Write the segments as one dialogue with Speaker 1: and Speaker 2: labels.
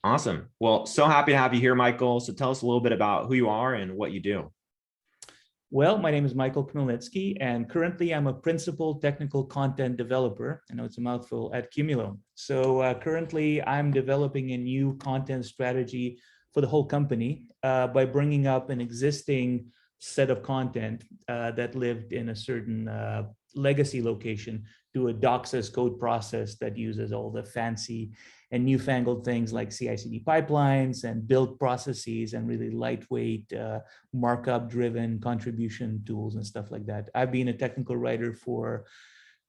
Speaker 1: Awesome. Well, so happy to have you here, Michael. So tell us a little bit about who you are and what you do.
Speaker 2: Well, my name is Michael Knoletsky, and currently I'm a principal technical content developer. I know it's a mouthful at Qumulo. So currently I'm developing a new content strategy for the whole company by bringing up an existing set of content that lived in a certain legacy location to a docs as code process that uses all the fancy and newfangled things like CI/CD pipelines and build processes and really lightweight markup driven contribution tools and stuff like that. I've been a technical writer for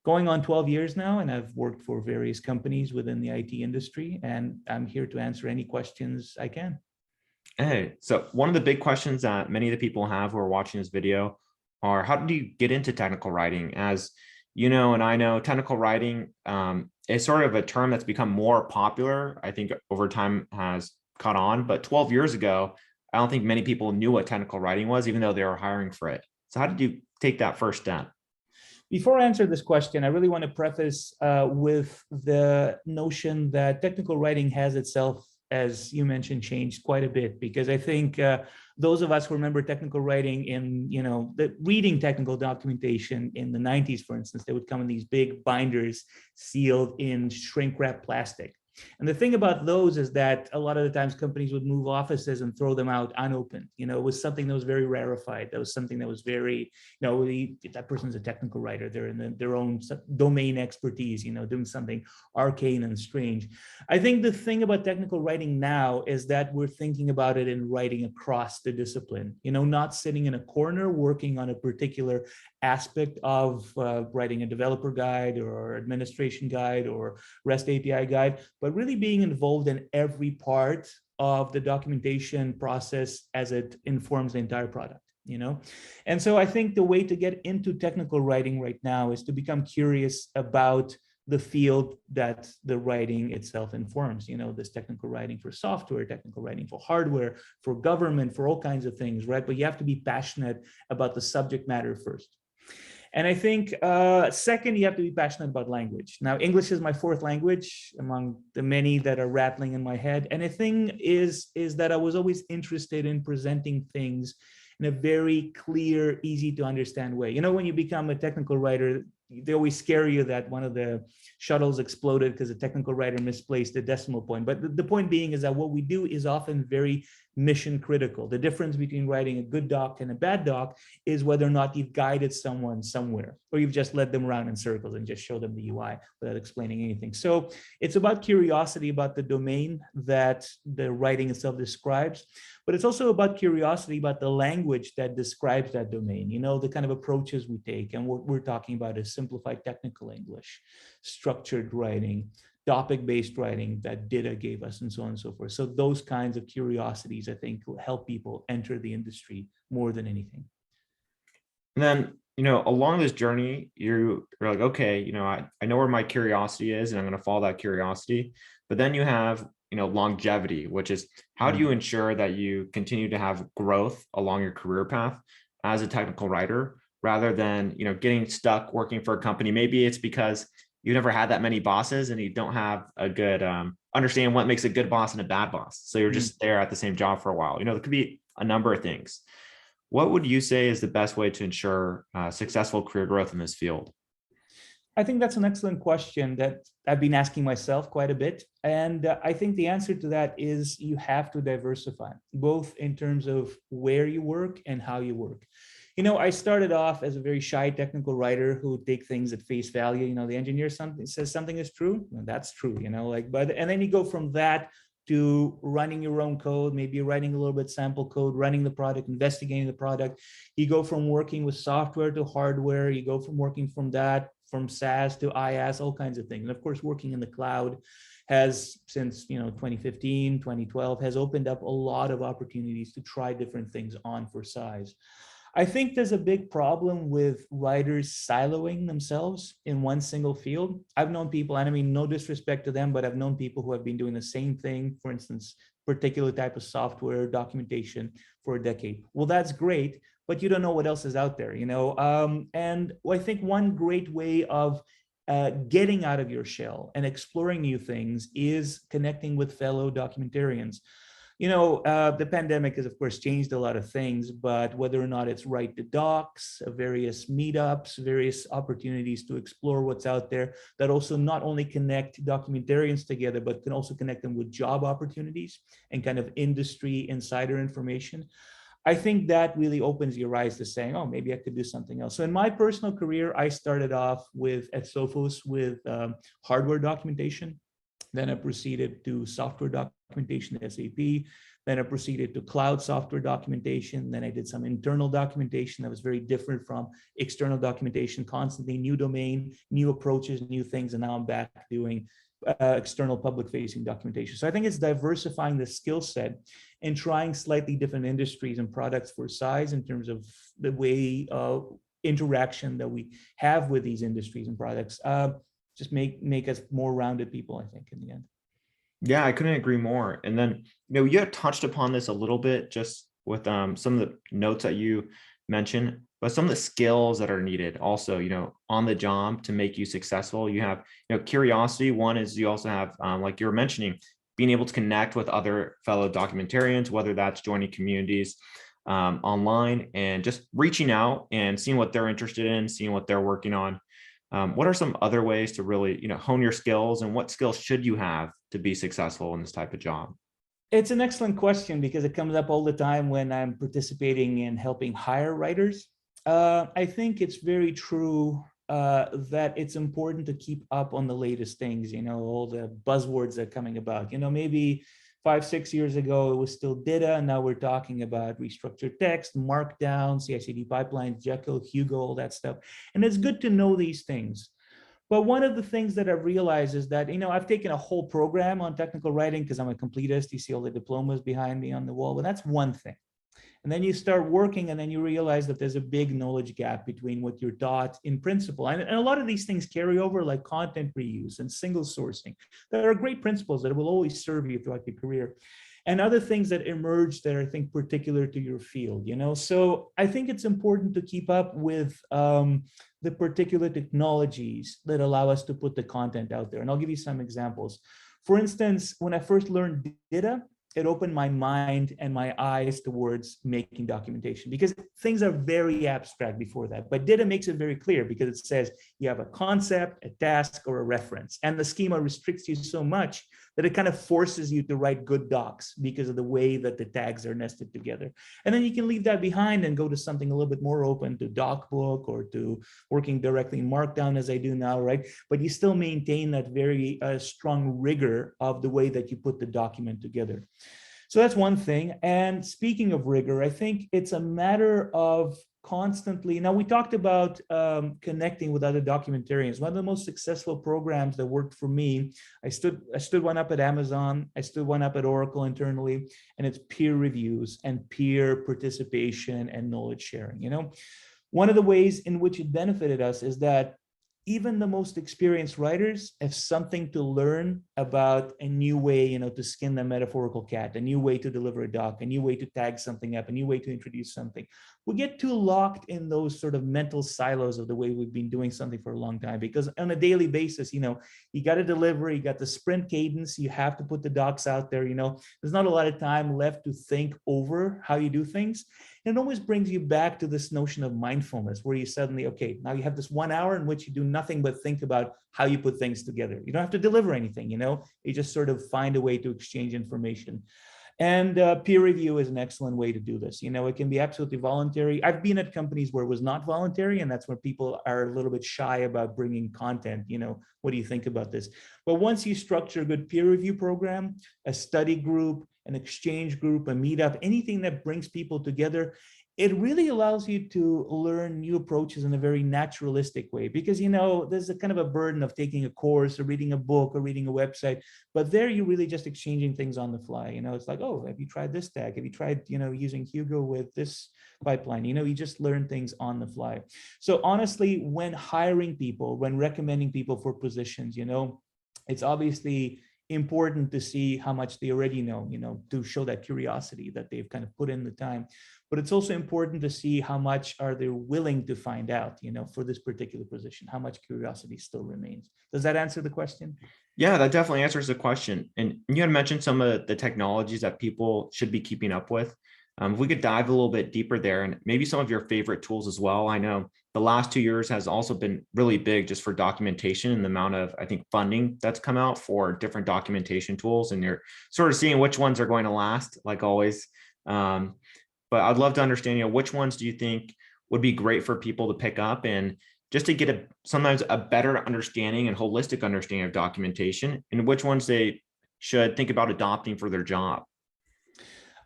Speaker 2: going on 12 years now, and I've worked for various companies within the IT industry, and I'm here to answer any questions I can.
Speaker 1: Hey, so one of the big questions that many of the people have who are watching this video are, how do you get into technical writing? As you know, and I know, technical writing is sort of a term that's become more popular. I think over time has caught on, but 12 years ago, I don't think many people knew what technical writing was, even though they were hiring for it. So how did you take that first step?
Speaker 2: Before I answer this question, I really want to preface with the notion that technical writing has itself, as you mentioned, changed quite a bit, because I think those of us who remember technical writing in, reading technical documentation in the 90s, for instance, they would come in these big binders sealed in shrink wrap plastic. And the thing about those is that a lot of the times companies would move offices and throw them out unopened. It was something that was very rarefied. That was something that was very, that person's a technical writer. They're in their own domain expertise, doing something arcane and strange. I think the thing about technical writing now is that we're thinking about it in writing across the discipline, not sitting in a corner working on a particular aspect of writing a developer guide or administration guide or REST API guide, but really being involved in every part of the documentation process as it informs the entire product, And so I think the way to get into technical writing right now is to become curious about the field that the writing itself informs, this technical writing for software, technical writing for hardware, for government, for all kinds of things, right? But you have to be passionate about the subject matter first. And I think second, you have to be passionate about language. Now, English is my fourth language among the many that are rattling in my head. And the thing is that I was always interested in presenting things in a very clear, easy to understand way. When you become a technical writer, they always scare you that one of the shuttles exploded because a technical writer misplaced the decimal point. But the point being is that what we do is often very mission critical. The difference between writing a good doc and a bad doc is whether or not you've guided someone somewhere, or you've just led them around in circles and just showed them the UI without explaining anything. So it's about curiosity about the domain that the writing itself describes, but it's also about curiosity about the language that describes that domain, the kind of approaches we take. And what we're talking about is simplified technical English, structured writing, topic-based writing that Data gave us, and so on and so forth. So those kinds of curiosities, I think, will help people enter the industry more than anything.
Speaker 1: And then, along this journey, you're like, okay, I know where my curiosity is and I'm going to follow that curiosity. But then you have, longevity, which is how do you ensure that you continue to have growth along your career path as a technical writer, rather than, getting stuck working for a company. Maybe it's because you never had that many bosses and you don't have a good understand what makes a good boss and a bad boss. So you're just there at the same job for a while. There could be a number of things. What would you say is the best way to ensure successful career growth in this field?
Speaker 2: I think that's an excellent question that I've been asking myself quite a bit. And I think the answer to that is you have to diversify, both in terms of where you work and how you work. I started off as a very shy technical writer who would take things at face value. The engineer says something is true, well, that's true, and then you go from that to running your own code, maybe writing a little bit sample code, running the product, investigating the product. You go from working with software to hardware. You go from working from SaaS to IaaS, all kinds of things. And of course, working in the cloud has, since 2015, 2012, has opened up a lot of opportunities to try different things on for size. I think there's a big problem with writers siloing themselves in one single field. I've known people, and I mean, no disrespect to them, but I've known people who have been doing the same thing, for instance, particular type of software documentation for a decade. Well, that's great, but you don't know what else is out there, And I think one great way of getting out of your shell and exploring new things is connecting with fellow documentarians. The pandemic has, of course, changed a lot of things, but whether or not it's Write the Docs, various meetups, various opportunities to explore what's out there that also not only connect documentarians together, but can also connect them with job opportunities and kind of industry insider information. I think that really opens your eyes to saying, oh, maybe I could do something else. So in my personal career, I started off at Sophos with hardware documentation. Then I proceeded to software documentation, SAP. Then I proceeded to cloud software documentation. Then I did some internal documentation that was very different from external documentation, constantly new domain, new approaches, new things. And now I'm back doing external public facing documentation. So I think it's diversifying the skill set and trying slightly different industries and products for size in terms of the way interaction that we have with these industries and products. Just make us more rounded people, I think, in the end.
Speaker 1: Yeah, I couldn't agree more. And then, you had touched upon this a little bit just with some of the notes that you mentioned, but some of the skills that are needed also, on the job to make you successful. You have, curiosity. One is you also have, like you were mentioning, being able to connect with other fellow documentarians, whether that's joining communities online and just reaching out and seeing what they're interested in, seeing what they're working on. What are some other ways to really, hone your skills, and what skills should you have to be successful in this type of job?
Speaker 2: It's an excellent question because it comes up all the time when I'm participating in helping hire writers. I think it's very true that it's important to keep up on the latest things, all the buzzwords that are coming about. Maybe 5-6 years ago, it was still data, and now we're talking about restructured text, markdown, CI/CD pipelines, Jekyll, Hugo, all that stuff. And it's good to know these things. But one of the things that I've realized is that, I've taken a whole program on technical writing because I'm a completist. You see all the diplomas behind me on the wall, but that's one thing. And then you start working, and then you realize that there's a big knowledge gap between what you're taught in principle. And a lot of these things carry over, like content reuse and single sourcing. There are great principles that will always serve you throughout your career. And other things that emerge that are, I think, particular to your field, So I think it's important to keep up with the particular technologies that allow us to put the content out there. And I'll give you some examples. For instance, when I first learned data, it opened my mind and my eyes towards making documentation, because things are very abstract before that. But data makes it very clear because it says you have a concept, a task, or a reference. And the schema restricts you so much that it kind of forces you to write good docs because of the way that the tags are nested together. And then you can leave that behind and go to something a little bit more open, to DocBook or to working directly in Markdown as I do now, right? But you still maintain that very strong rigor of the way that you put the document together. So that's one thing. And speaking of rigor, I think it's a matter of constantly, now we talked about connecting with other documentarians. One of the most successful programs that worked for me, I stood one up at Amazon, I stood one up at Oracle internally, and it's peer reviews and peer participation and knowledge sharing. One of the ways in which it benefited us is that even the most experienced writers have something to learn about a new way, to skin the metaphorical cat, a new way to deliver a doc, a new way to tag something up, a new way to introduce something. We get too locked in those sort of mental silos of the way we've been doing something for a long time, because on a daily basis, you got to deliver, you got the sprint cadence, you have to put the docs out there, there's not a lot of time left to think over how you do things. And it always brings you back to this notion of mindfulness, where you suddenly, okay, now you have this 1 hour in which you do nothing but think about how you put things together. You don't have to deliver anything, you just sort of find a way to exchange information. And peer review is an excellent way to do this. It can be absolutely voluntary. I've been at companies where it was not voluntary, and that's where people are a little bit shy about bringing content. What do you think about this? But once you structure a good peer review program, a study group, an exchange group, a meetup, anything that brings people together, it really allows you to learn new approaches in a very naturalistic way, because, there's a kind of a burden of taking a course or reading a book or reading a website, but there you're really just exchanging things on the fly. It's like, oh, have you tried this tag? Have you tried, using Hugo with this pipeline? You just learn things on the fly. So honestly, when hiring people, when recommending people for positions, it's obviously important to see how much they already know, to show that curiosity that they've kind of put in the time. But it's also important to see how much are they willing to find out, for this particular position, how much curiosity still remains. Does that answer the question?
Speaker 1: Yeah, that definitely answers the question. And you had mentioned some of the technologies that people should be keeping up with. If we could dive a little bit deeper there, and maybe some of your favorite tools as well. I know the last 2 years has also been really big just for documentation and the amount of, I think, funding that's come out for different documentation tools. And you're sort of seeing which ones are going to last, like always. Um, but I'd love to understand, which ones do you think would be great for people to pick up, and just to get sometimes a better understanding and holistic understanding of documentation, and which ones they should think about adopting for their job.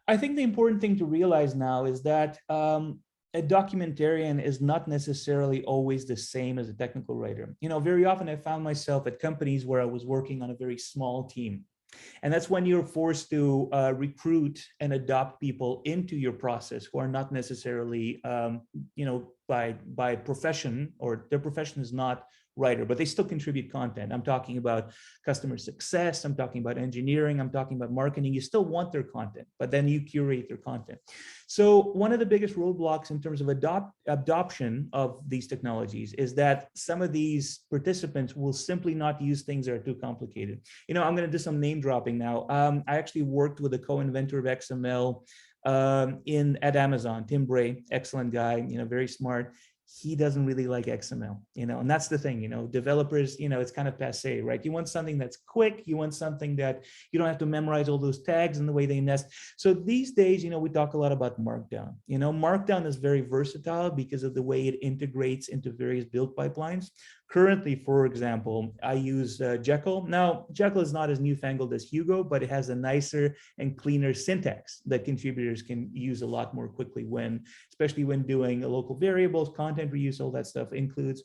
Speaker 2: I think the important thing to realize now is that a documentarian is not necessarily always the same as a technical writer. Very often I found myself at companies where I was working on a very small team. And that's when you're forced to recruit and adopt people into your process who are not necessarily, by profession, or their profession is not writer, but they still contribute content. I'm talking about customer success. I'm talking about engineering. I'm talking about marketing. You still want their content, but then you curate their content. So one of the biggest roadblocks in terms of adoption of these technologies is that some of these participants will simply not use things that are too complicated. I'm going to do some name dropping now. I actually worked with a co-inventor of XML at Amazon, Tim Bray, excellent guy, very smart. He doesn't really like XML, and that's the thing, developers, it's kind of passe, right? You want something that's quick. You want something that you don't have to memorize all those tags and the way they nest. So these days, we talk a lot about Markdown. Markdown is very versatile because of the way it integrates into various build pipelines. Currently, for example, I use Jekyll. Now, Jekyll is not as newfangled as Hugo, but it has a nicer and cleaner syntax that contributors can use a lot more quickly especially when doing local variables, content reuse, all that stuff includes.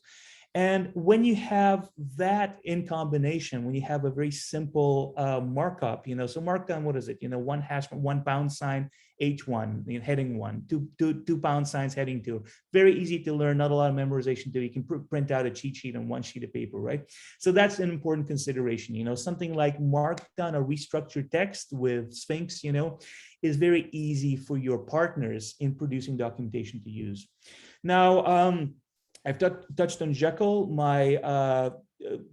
Speaker 2: And when you have that in combination, when you have a very simple markup, so Markdown, what is it? One hash, one pound sign, H1, heading 1, two pound signs, heading 2. Very easy to learn, not a lot of memorization to. You can print out a cheat sheet on one sheet of paper, right? So that's an important consideration. Something like Markdown or restructured text with Sphinx, is very easy for your partners in producing documentation to use. Now, I've touched on Jekyll. My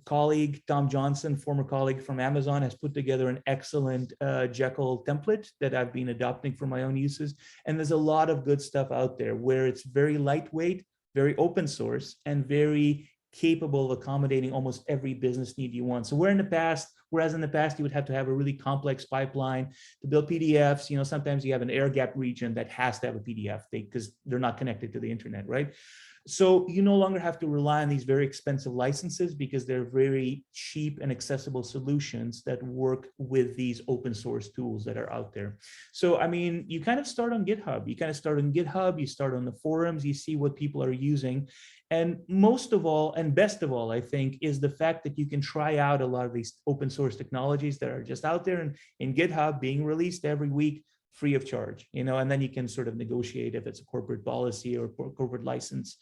Speaker 2: colleague, Tom Johnson, former colleague from Amazon, has put together an excellent Jekyll template that I've been adopting for my own uses. And there's a lot of good stuff out there where it's very lightweight, very open source, and very capable of accommodating almost every business need you want. So whereas in the past, you would have to have a really complex pipeline to build PDFs, sometimes you have an air gap region that has to have a PDF because they're not connected to the internet, right? So you no longer have to rely on these very expensive licenses because they're very cheap and accessible solutions that work with these open source tools that are out there. So, you kind of start on GitHub. You start on the forums, you see what people are using. And most of all, and best of all, I think, is the fact that you can try out a lot of these open source technologies that are just out there and in GitHub being released every week, free of charge, and then you can sort of negotiate if it's a corporate policy or corporate license,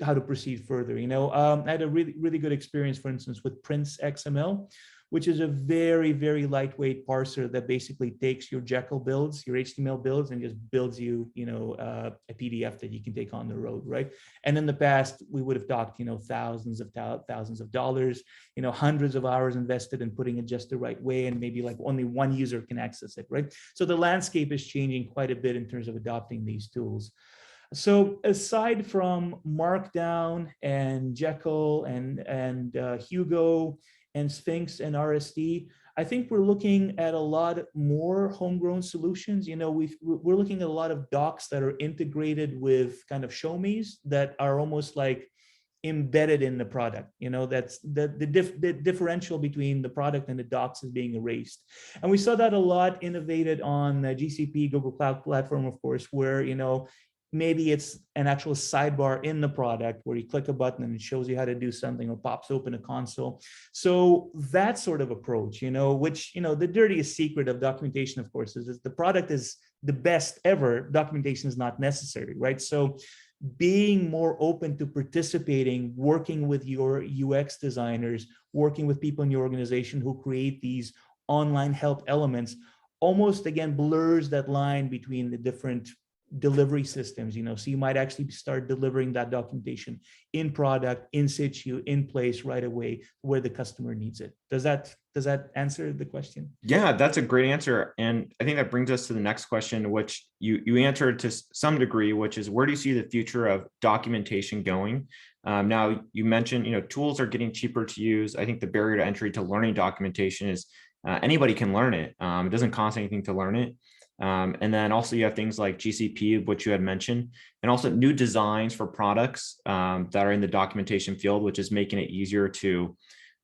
Speaker 2: how to proceed further. I had a really, really good experience, for instance, with Prince XML, which is a very, very lightweight parser that basically takes your Jekyll builds, your HTML builds, and just builds you, a PDF that you can take on the road, right? And in the past, we would have talked, thousands of dollars, hundreds of hours invested in putting it just the right way, and maybe like only one user can access it, right? So the landscape is changing quite a bit in terms of adopting these tools. So aside from Markdown and Jekyll and Hugo and Sphinx and RSD, I think we're looking at a lot more homegrown solutions. We're looking at a lot of docs that are integrated with kind of show me's that are almost like embedded in the product. That's the differential between the product and the docs is being erased. And we saw that a lot innovated on GCP, Google Cloud Platform, of course, where, maybe it's an actual sidebar in the product where you click a button and it shows you how to do something or pops open a console. So that sort of approach, which, the dirtiest secret of documentation, of course, is the product is the best ever, documentation is not necessary, right? So being more open to participating, working with your UX designers, working with people in your organization who create these online help elements almost again blurs that line between the different delivery systems, so you might actually start delivering that documentation in product, in situ, in place right away where the customer needs it. Does that answer the question?
Speaker 1: Yeah, that's a great answer. And I think that brings us to the next question, which you answered to some degree, which is where do you see the future of documentation going? Now, you mentioned, tools are getting cheaper to use. I think the barrier to entry to learning documentation is anybody can learn it. It doesn't cost anything to learn it. And then also you have things like GCP, which you had mentioned, and also new designs for products that are in the documentation field, which is making it easier to,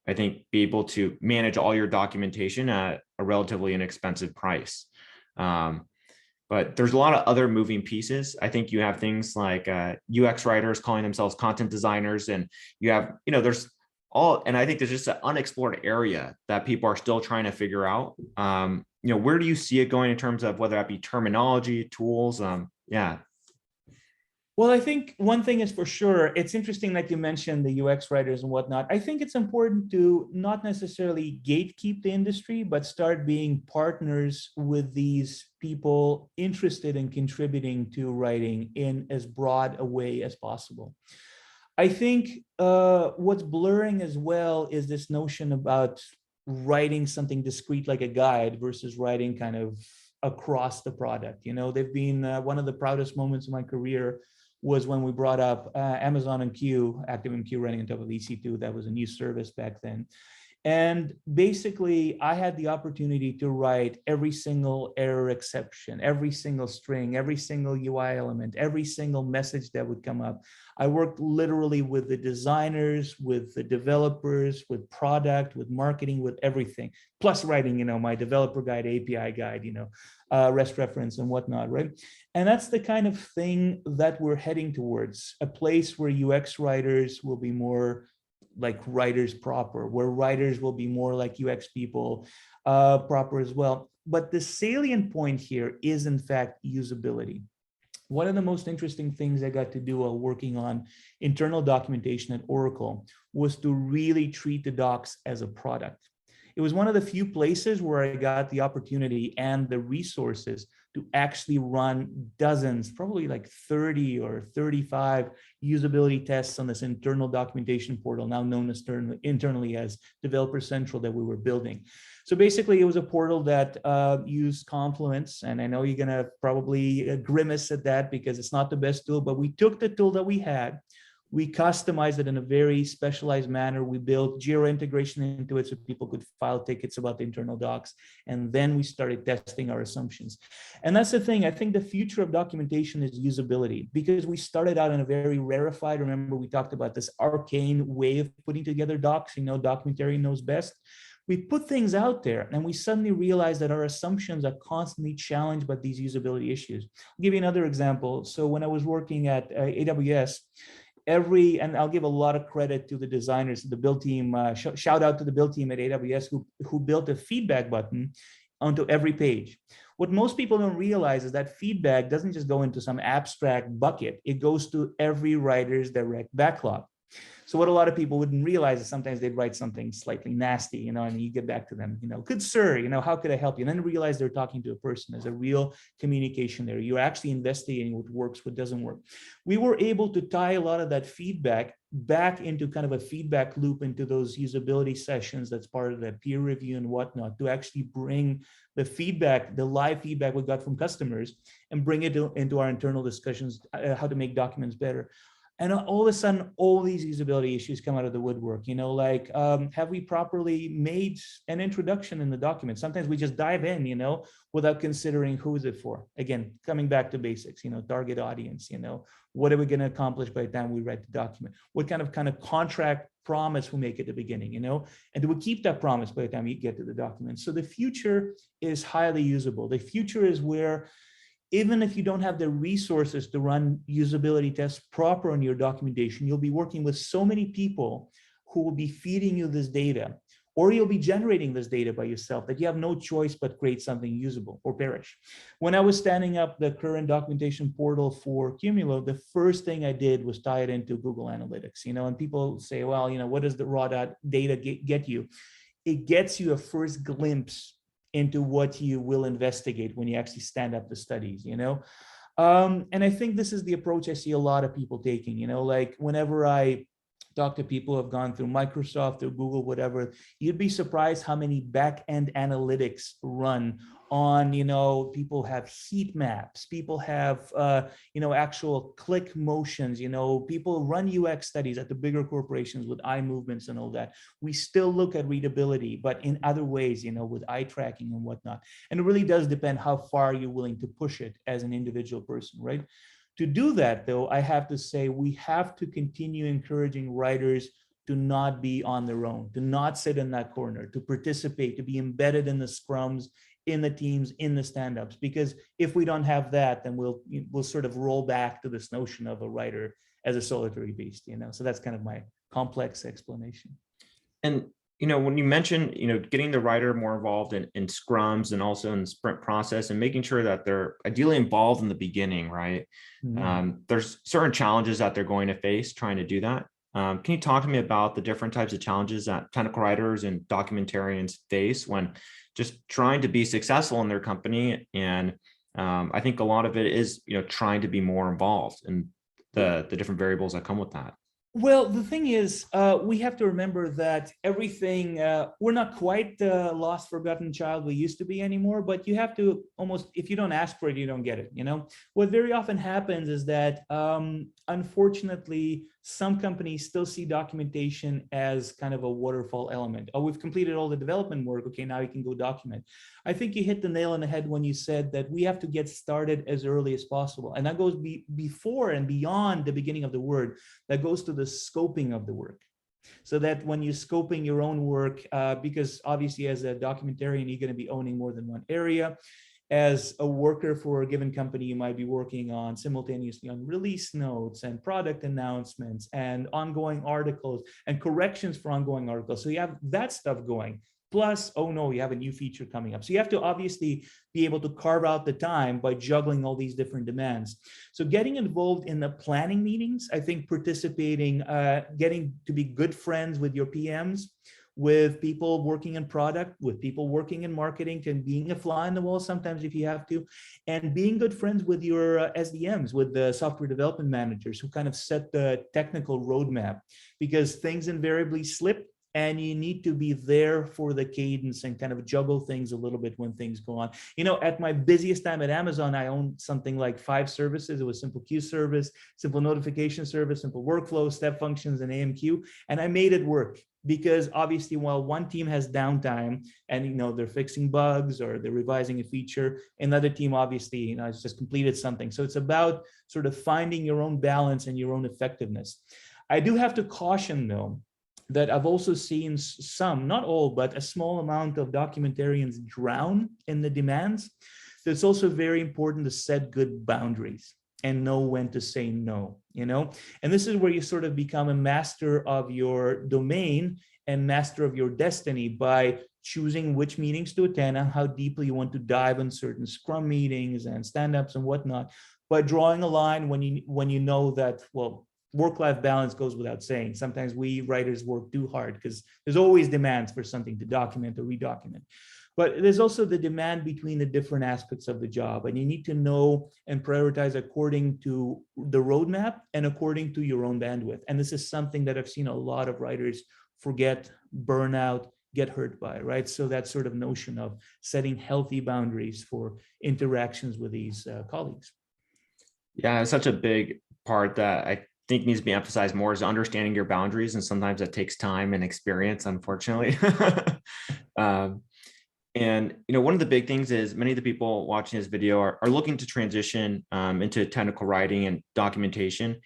Speaker 1: I think, be able to manage all your documentation at a relatively inexpensive price. But there's a lot of other moving pieces. I think you have things like UX writers calling themselves content designers, and you have, there's all, and I think there's just an unexplored area that people are still trying to figure out. Where do you see it going in terms of whether that be terminology, tools? Yeah.
Speaker 2: Well, I think one thing is for sure, it's interesting that you mentioned the UX writers and whatnot. I think it's important to not necessarily gatekeep the industry, but start being partners with these people interested in contributing to writing in as broad a way as possible. I think what's blurring as well is this notion about writing something discrete like a guide versus writing kind of across the product. They've been one of the proudest moments of my career was when we brought up Amazon and Q, ActiveMQ running on top of EC2. That was a new service back then. And basically, I had the opportunity to write every single error exception, every single string, every single UI element, every single message that would come up. I worked literally with the designers, with the developers, with product, with marketing, with everything, plus writing, my developer guide, API guide, REST reference and whatnot, right? And that's the kind of thing that we're heading towards, a place where UX writers will be more like writers proper, where writers will be more like UX people proper as well. But the salient point here is in fact usability. One of the most interesting things I got to do while working on internal documentation at Oracle was to really treat the docs as a product. It was one of the few places where I got the opportunity and the resources to actually run dozens, probably like 30 or 35 usability tests on this internal documentation portal, now known as internally as Developer Central, that we were building. So basically, it was a portal that used Confluence, and I know you're gonna probably grimace at that because it's not the best tool, but we took the tool that we had, we customized it in a very specialized manner. We built Jira integration into it so people could file tickets about the internal docs. And then we started testing our assumptions. And that's the thing. I think the future of documentation is usability, because we started out in a very rarefied, remember we talked about this arcane way of putting together docs, documentary knows best. We put things out there and we suddenly realized that our assumptions are constantly challenged by these usability issues. I'll give you another example. So when I was working at AWS, and I'll give a lot of credit to the designers, the build team, shout out to the build team at AWS who built a feedback button onto every page. What most people don't realize is that feedback doesn't just go into some abstract bucket, it goes to every writer's direct backlog. So what a lot of people wouldn't realize is sometimes they'd write something slightly nasty, and you get back to them, good sir, how could I help you? And then realize they're talking to a person. There's a real communication there. You're actually investigating what works, what doesn't work. We were able to tie a lot of that feedback back into kind of a feedback loop into those usability sessions that's part of the peer review and whatnot, to actually bring the feedback, the live feedback we got from customers, and bring it into our internal discussions, how to make documents better. And all of a sudden, all these usability issues come out of the woodwork, have we properly made an introduction in the document? Sometimes we just dive in, without considering who is it for. Again, coming back to basics, target audience, what are we going to accomplish by the time we write the document? What kind of contract promise we make at the beginning, and do we keep that promise by the time you get to the document? So the future is highly usable. The future is where, even if you don't have the resources to run usability tests proper on your documentation, you'll be working with so many people who will be feeding you this data, or you'll be generating this data by yourself, that you have no choice but create something usable or perish. When I was standing up the current documentation portal for Qumulo, the first thing I did was tie it into Google Analytics, and people say, well, what does the raw data get you? it gets you a first glimpse into what you will investigate when you actually stand up the studies, you know? And I think this is the approach I see a lot of people taking, you know, like whenever I talk to people who have gone through Microsoft or Google, whatever, you'd be surprised how many back-end analytics run on, you know, people have heat maps, people have, you know, actual click motions, you know, people run UX studies at the bigger corporations with eye movements and all that. We still look at readability, but in other ways, you know, with eye tracking and whatnot. And it really does depend how far you're willing to push it as an individual person, right? To do that, though, I have to say we have to continue encouraging writers to not be on their own, to not sit in that corner, to participate, to be embedded in the scrums, in the teams, in the stand-ups. Because if we don't have that, then we'll sort of roll back to this notion of a writer as a solitary beast, you know. So that's kind of my complex explanation.
Speaker 1: And when you mention, getting the writer more involved in scrums and also in the sprint process and making sure that they're ideally involved in the beginning, right? There's certain challenges that they're going to face trying to do that. Can you talk to me about the different types of challenges that technical writers and documentarians face when just trying to be successful in their company? And I think a lot of it is, trying to be more involved in the different variables that come with that.
Speaker 2: Well, the thing is, we have to remember that everything, we're not quite the lost, forgotten child we used to be anymore, but you have to almost, if you don't ask for it, you don't get it, you know? What very often happens is that, unfortunately, some companies still see documentation as kind of a waterfall element. Oh, we've completed all the development work. Okay, now you can go document. I think you hit the nail on the head when you said that we have to get started as early as possible. And that goes before and beyond the beginning of the work. That goes to the scoping of the work. So that when you're scoping your own work, because obviously as a documentarian, you're going to be owning more than one area. As a worker for a given company, you might be working on simultaneously on release notes and product announcements and ongoing articles and corrections for ongoing articles. So you have that stuff going. Plus, oh no, you have a new feature coming up. So you have to obviously be able to carve out the time by juggling all these different demands. So getting involved in the planning meetings, I think participating, getting to be good friends with your PMs, with people working in product, with people working in marketing, and being a fly in the wall sometimes if you have to, and being good friends with your SDMs, with the software development managers who kind of set the technical roadmap, because things invariably slip and you need to be there for the cadence and kind of juggle things a little bit when things go on. You know, at my busiest time at Amazon, I owned something like 5 services. It was simple queue service, simple notification service, simple workflow, step functions, and AMQ. And I made it work because obviously while one team has downtime and, they're fixing bugs or they're revising a feature, another team obviously, has just completed something. So it's about sort of finding your own balance and your own effectiveness. I do have to caution though, that I've also seen some, not all, but a small amount of documentarians drown in the demands. So it's also very important to set good boundaries and know when to say no, And this is where you sort of become a master of your domain and master of your destiny by choosing which meetings to attend and how deeply you want to dive in certain scrum meetings and stand-ups and whatnot, by drawing a line when you know that, well, work-life balance goes without saying. Sometimes we writers work too hard because there's always demands for something to document or redocument. But there's also the demand between the different aspects of the job. And you need to know and prioritize according to the roadmap and according to your own bandwidth. And this is something that I've seen a lot of writers forget, burn out, get hurt by, right? So that sort of notion of setting healthy boundaries for interactions with these colleagues.
Speaker 1: Yeah, it's such a big part that I think needs to be emphasized more is understanding your boundaries. And sometimes that takes time and experience, unfortunately. And, one of the big things is many of the people watching this video are looking to transition into technical writing and documentation.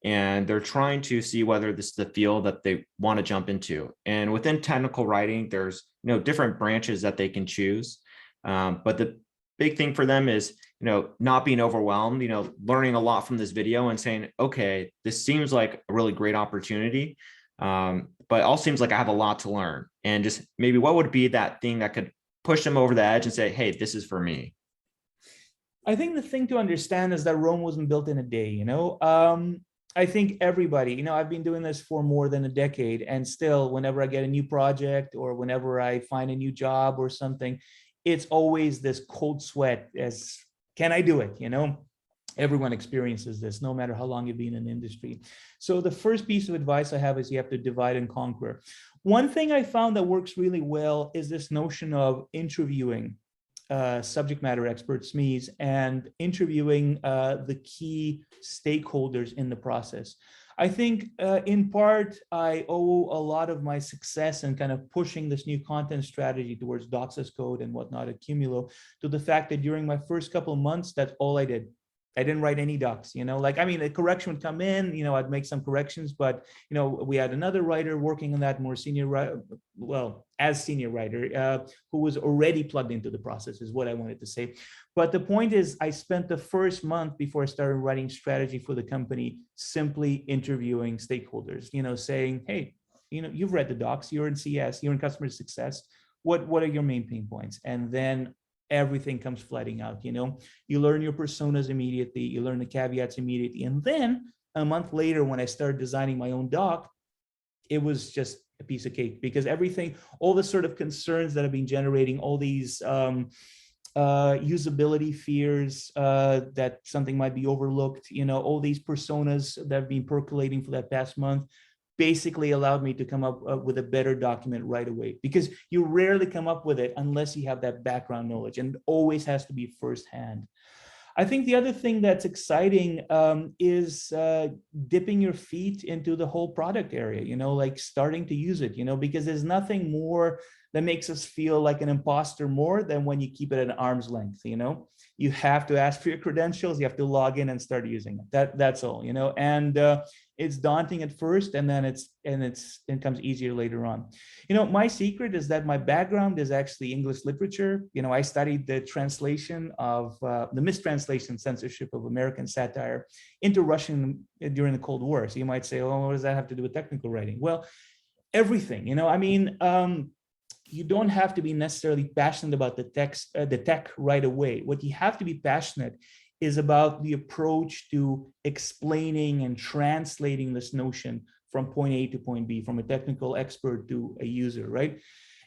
Speaker 1: And they're trying to see whether this is the field that they want to jump into. And within technical writing, there's, different branches that they can choose. But the big thing for them is, not being overwhelmed, learning a lot from this video and saying, okay, this seems like a really great opportunity. But it all seems like I have a lot to learn. And just maybe what would be that thing that could push them over the edge and say, hey, this is for me?
Speaker 2: I think the thing to understand is that Rome wasn't built in a day, I think everybody, I've been doing this for more than a decade, and still, whenever I get a new project or whenever I find a new job or something, it's always this cold sweat as, can I do it? Everyone experiences this, no matter how long you've been in the industry. So the first piece of advice I have is you have to divide and conquer. One thing I found that works really well is this notion of interviewing subject matter experts, SMEs, and interviewing the key stakeholders in the process. I think in part, I owe a lot of my success in kind of pushing this new content strategy towards Docs as Code and whatnot at Qumulo to the fact that during my first couple of months, that's all I did. I didn't write any docs, a correction would come in, I'd make some corrections, but, we had another writer working on that, more senior, as senior writer, who was already plugged into the process is what I wanted to say. But the point is, I spent the first month before I started writing strategy for the company, simply interviewing stakeholders, saying, hey, you've read the docs, you're in CS, you're in customer success. What are your main pain points? And then everything comes flooding out. You learn your personas immediately, you learn the caveats immediately. And then a month later, when I started designing my own doc, it was just a piece of cake, because everything, all the sort of concerns that have been generating, all these usability fears, that something might be overlooked, all these personas that have been percolating for that past month, basically allowed me to come up with a better document right away, because you rarely come up with it unless you have that background knowledge, and it always has to be firsthand. I think the other thing that's exciting is dipping your feet into the whole product area, like starting to use it, because there's nothing more that makes us feel like an imposter more than when you keep it at arm's length. You have to ask for your credentials, you have to log in and start using it. That's all, and it's daunting at first, and then it comes easier later on. My secret is that my background is actually English literature. I studied the translation of the mistranslation censorship of American satire into Russian during the Cold War. So you might say, oh, what does that have to do with technical writing? Well, everything, you don't have to be necessarily passionate about the tech right away. What you have to be passionate is about the approach to explaining and translating this notion from point A to point B, from a technical expert to a user, right?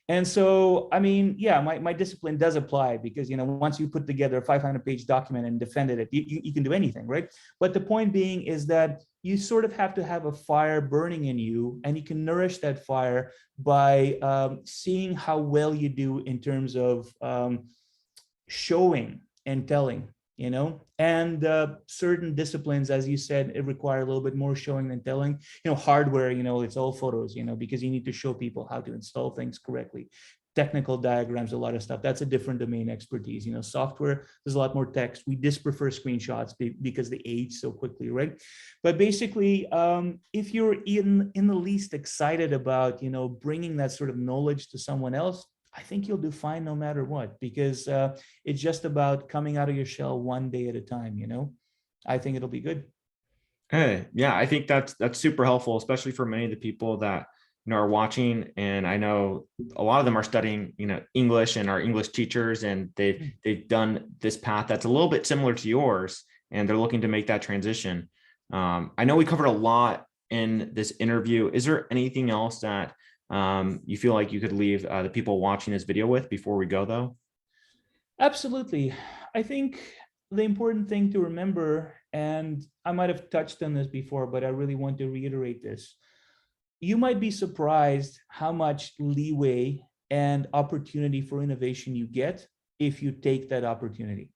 Speaker 2: And so, my discipline does apply, because, once you put together a 500-page document and defended it, you can do anything, right? But the point being is that you sort of have to have a fire burning in you, and you can nourish that fire by seeing how well you do in terms of showing and telling. And certain disciplines, as you said, it require a little bit more showing than telling. Hardware, it's all photos, because you need to show people how to install things correctly. Technical diagrams, a lot of stuff. That's a different domain expertise. Software, there's a lot more text. We just prefer screenshots because they age so quickly, right? But basically, if you're in the least excited about, bringing that sort of knowledge to someone else, I think you'll do fine no matter what, because it's just about coming out of your shell one day at a time. I think it'll be good.
Speaker 1: Hey, yeah, I think that's super helpful, especially for many of the people that are watching. And I know a lot of them are studying English and are English teachers, and they've done this path that's a little bit similar to yours, and they're looking to make that transition. I know we covered a lot in this interview. Is there anything else that you feel like you could leave the people watching this video with before we go, though?
Speaker 2: Absolutely. I think the important thing to remember, and I might have touched on this before, but I really want to reiterate this. You might be surprised how much leeway and opportunity for innovation you get if you take that opportunity.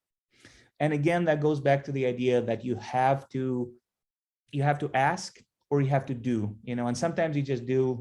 Speaker 2: And again, that goes back to the idea that you have to ask, or you have to do, and sometimes you just do.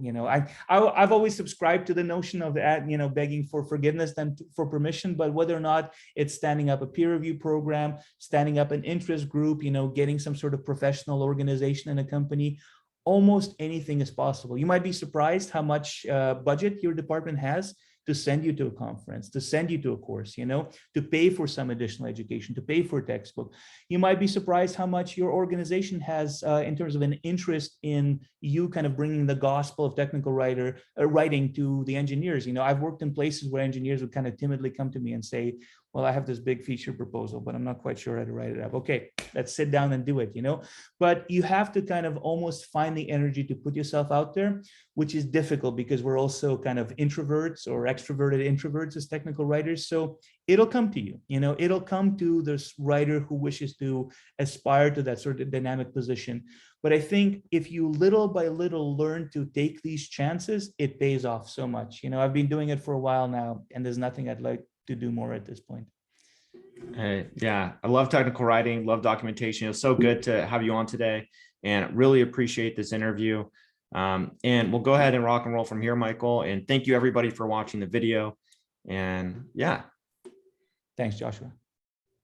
Speaker 2: I've always subscribed to the notion of that, begging for forgiveness than for permission. But whether or not it's standing up a peer review program, standing up an interest group, getting some sort of professional organization in a company, almost anything is possible. You might be surprised how much budget your department has to send you to a conference, to send you to a course, to pay for some additional education, to pay for a textbook. You might be surprised how much your organization has in terms of an interest in you kind of bringing the gospel of technical writing to the engineers. I've worked in places where engineers would kind of timidly come to me and say, well, I have this big feature proposal, but I'm not quite sure how to write it up. Okay, let's sit down and do it, but you have to kind of almost find the energy to put yourself out there, which is difficult because we're also kind of introverts or extroverted introverts as technical writers. So it'll come to you, it'll come to this writer who wishes to aspire to that sort of dynamic position. But I think if you little by little learn to take these chances, it pays off so much. I've been doing it for a while now, and there's nothing I'd like to do more at this point.
Speaker 1: Yeah, I love technical writing, love documentation. It was so good to have you on today, and really appreciate this interview. And we'll go ahead and rock and roll from here, Michael. And thank you everybody for watching the video. And yeah.
Speaker 2: Thanks, Joshua.